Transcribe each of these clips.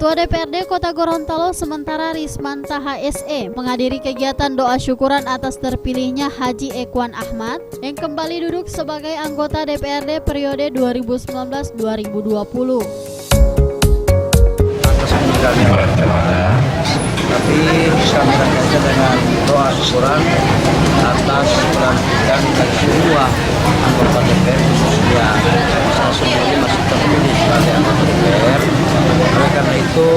Ketua DPRD Kota Gorontalo sementara Rismanta HSE menghadiri kegiatan doa syukuran atas terpilihnya Haji Ekwan Ahmad yang kembali duduk sebagai anggota DPRD periode 2019-2020. Atas meninggalnya tapi kami rakyatnya dengan doa syukuran atas pelantikan dari semua anggota DPR khususnya saya sendiri masih terpilih sebagai anggota DPR. Oleh karena itu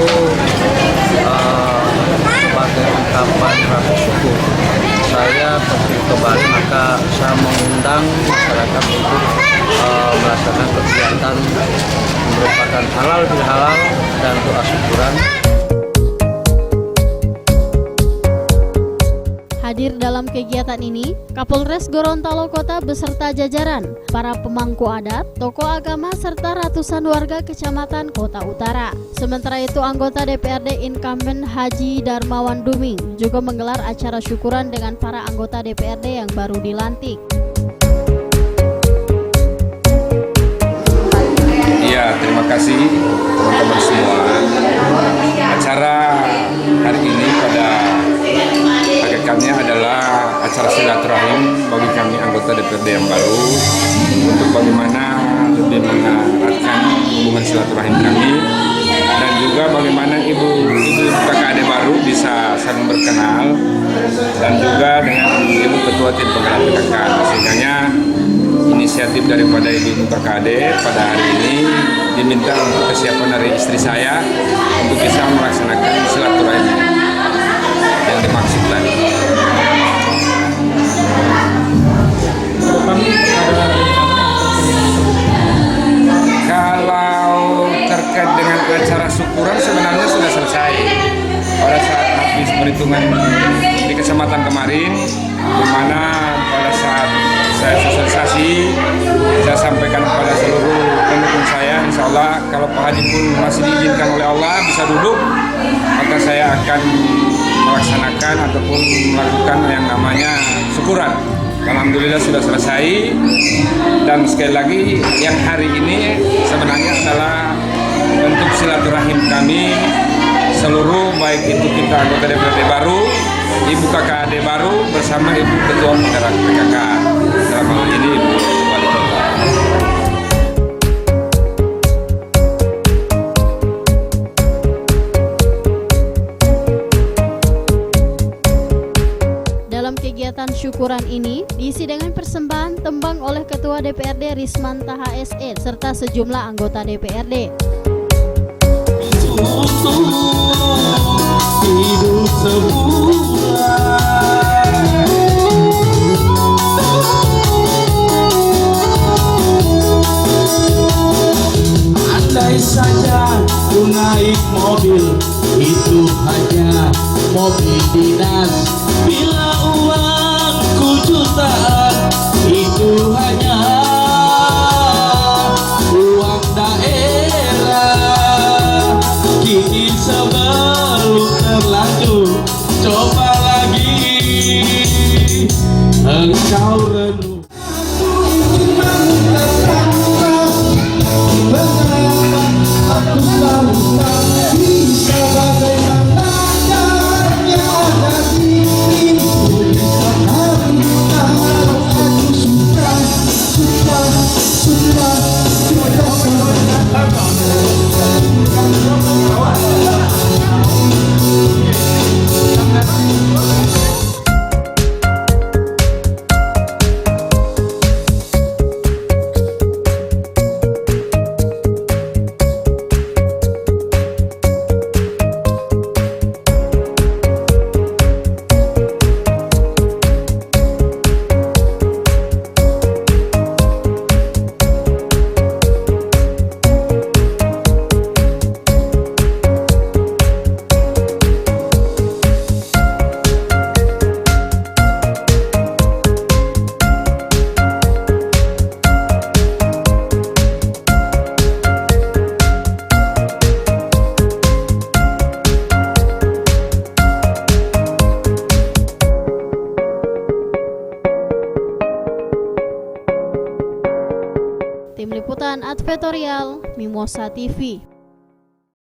sebagai ungkapan rasa syukur saya terpilih kembali, maka saya mengundang masyarakat untuk melaksanakan kegiatan merupakan halal bihalal dan doa syukuran. Hadir dalam kegiatan ini, Kapolres Gorontalo Kota beserta jajaran, para pemangku adat, tokoh agama, serta ratusan warga kecamatan Kota Utara. Sementara itu, anggota DPRD incumbent Haji Darmawan Duming juga menggelar acara syukuran dengan para anggota DPRD yang baru dilantik. Iya, terima kasih teman-teman semua. Acara hari ini pada hakikatnya adalah acara silaturahim bagi kami anggota DPRD yang baru untuk bagaimana lebih mengeratkan hubungan silaturahim kami dan juga bagaimana ibu KKAD baru bisa saling berkenal dan juga dengan ibu ketua tim penggerak PKK. Sehingga inisiatif daripada ibu KKAD pada hari ini diminta untuk kesiapan dari istri saya untuk bisa melaksanakan silaturahim yang dimaksud tadi. Kalau terkait dengan acara syukuran sebenarnya sudah selesai pada saat habis perhitungan di kecamatan kemarin, di mana pada saat saya sosialisasi saya sampaikan kepada seluruh pendukung saya, insya Allah kalau Pak Haji pun masih diizinkan oleh Allah bisa duduk, maka saya akan melaksanakan ataupun melakukan yang namanya syukuran. Alhamdulillah sudah selesai, dan sekali lagi yang hari ini sebenarnya adalah bentuk silaturahim kami seluruh, baik itu kita anggota DPRD baru, ibu KKAD baru bersama ibu ketua penggerak PKK dalam hal ini ibu wali kota. Dalam kegiatan syukuran ini diisi dengan persembahan tembang oleh Ketua DPRD Rismanta HSE serta sejumlah anggota DPRD. Hidup semula, andai saja ku naik mobil, itu hanya mobil dinas. Bila uangku jutaan, itu hanya uang daerah. Kini sebelum terlanjur, coba lagi engkau renung. Aku selalu tak bisa bagaimana caranya ada di tulisan hari. Aku sudah Tim Liputan Advertorial Mimosa TV.